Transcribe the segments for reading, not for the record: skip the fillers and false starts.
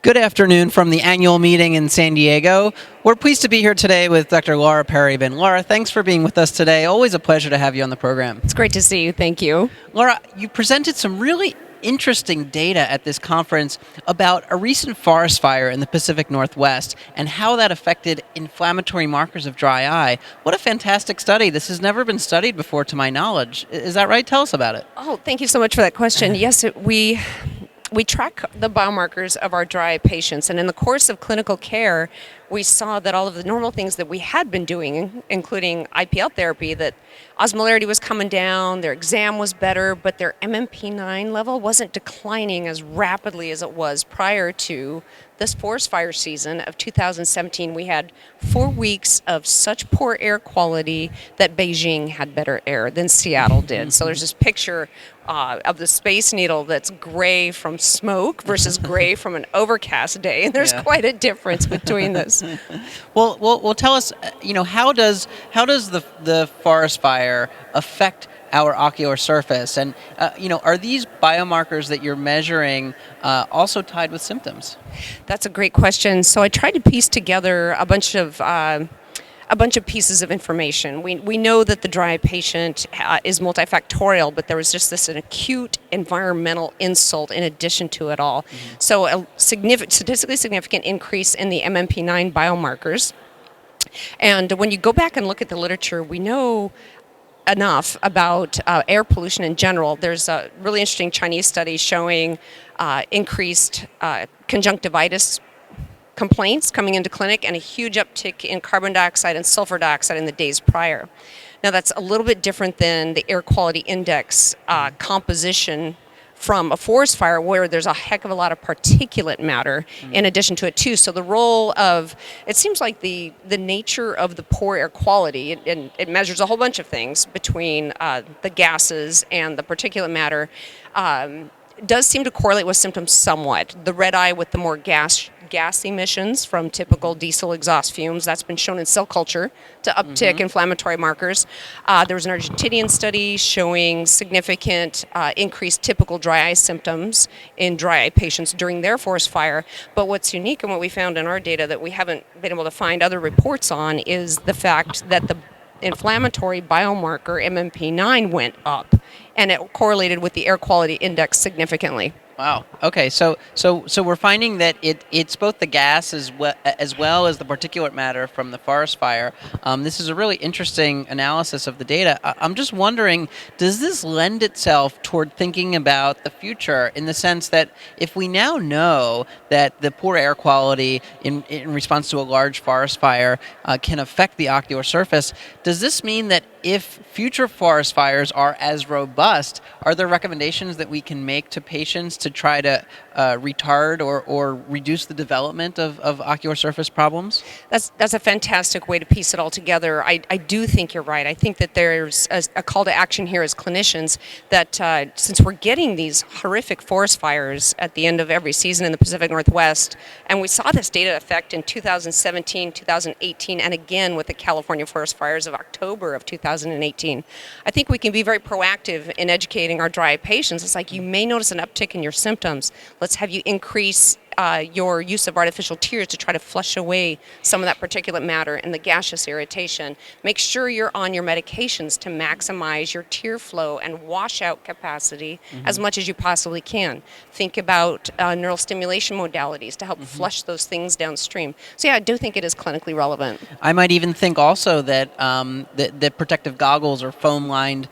Good afternoon from the annual meeting in San Diego. We're pleased to be here today with Dr. Laura Periman. Laura, thanks for being with us today. Always a pleasure to have you on the program. It's great to see you. Thank you. Laura, you presented some really interesting data at this conference about a recent forest fire in the Pacific Northwest and how that affected inflammatory markers of dry eye. What a fantastic study. This has never been studied before, to my knowledge. Is that right? Tell us about it. Oh, thank you so much for that question. Yes, we track the biomarkers of our dry eye patients, and in the course of clinical care, we saw that all of the normal things that we had been doing, including IPL therapy, that osmolarity was coming down, their exam was better, but their MMP9 level wasn't declining as rapidly as it was prior to this forest fire season of 2017. We had 4 weeks of such poor air quality that Beijing had better air than Seattle did. So there's this picture of the Space Needle that's gray from smoke versus gray from an overcast day, and there's quite a difference between this. Well, tell us, how does the forest fire affect our ocular surface, and are these biomarkers that you're measuring also tied with symptoms? That's a great question. So I tried to piece together a bunch of pieces of information. We know that the dry eye patient is multifactorial, but there was just an acute environmental insult in addition to it all. Mm-hmm. So a statistically significant increase in the MMP9 biomarkers. And when you go back and look at the literature, we know enough about air pollution in general. There's a really interesting Chinese study showing increased conjunctivitis complaints coming into clinic and a huge uptick in carbon dioxide and sulfur dioxide in the days prior. Now that's a little bit different than the air quality index composition from a forest fire, where there's a heck of a lot of particulate matter in addition to it too. So the role of, it seems like the nature of the poor air quality, and it measures a whole bunch of things between the gases and the particulate matter, does seem to correlate with symptoms somewhat. The red eye with the more gas emissions from typical diesel exhaust fumes, that's been shown in cell culture to uptick inflammatory markers. There was an Argentinian study showing significant increased typical dry eye symptoms in dry eye patients during their forest fire. But what's unique and what we found in our data that we haven't been able to find other reports on is the fact that the inflammatory biomarker MMP9 went up, and it correlated with the air quality index significantly. Wow. Okay. So we're finding that it's both the gas as well as the particulate matter from the forest fire. This is a really interesting analysis of the data. I'm just wondering, does this lend itself toward thinking about the future, in the sense that if we now know that the poor air quality in response to a large forest fire can affect the ocular surface, does this mean that if future forest fires are as robust, are there recommendations that we can make to patients to try to retard or reduce the development of ocular surface problems? That's a fantastic way to piece it all together. I do think you're right. I think that there's a call to action here as clinicians that since we're getting these horrific forest fires at the end of every season in the Pacific Northwest, and we saw this data effect in 2017, 2018, and again with the California forest fires of October of 2018, I think we can be very proactive in educating our dry eye patients. It's like, you may notice an uptick in your symptoms. Let's have you increase your use of artificial tears to try to flush away some of that particulate matter and the gaseous irritation. Make sure you're on your medications to maximize your tear flow and washout capacity as much as you possibly can. Think about neural stimulation modalities to help flush those things downstream. So yeah, I do think it is clinically relevant. I might even think also that that protective goggles or foam-lined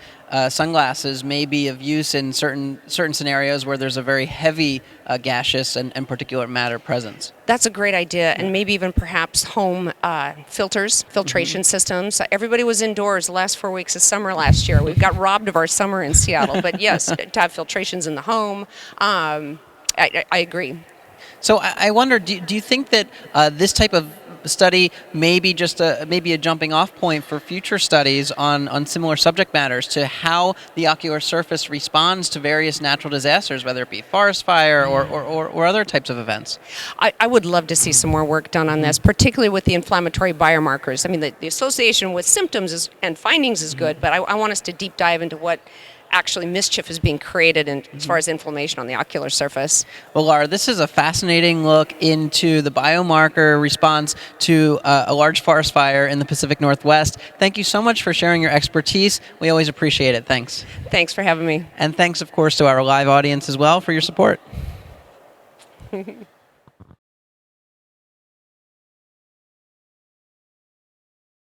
sunglasses may be of use in certain scenarios where there's a very heavy gaseous and particulate matter presence. That's a great idea, and maybe even perhaps home filtration systems. Everybody was indoors the last 4 weeks of summer last year. We got robbed of our summer in Seattle, but yes, to have filtrations in the home, I agree. So I wonder, do you think that this type of study may be just maybe a jumping off point for future studies on similar subject matters to how the ocular surface responds to various natural disasters, whether it be forest fire or other types of events? I would love to see some more work done on this, particularly with the inflammatory biomarkers. I mean, the association with symptoms and findings is good, but I want us to deep dive into what actually mischief is being created as far as inflammation on the ocular surface. Well, Laura, this is a fascinating look into the biomarker response to a large forest fire in the Pacific Northwest. Thank you so much for sharing your expertise. We always appreciate it. Thanks. Thanks for having me. And thanks, of course, to our live audience as well for your support.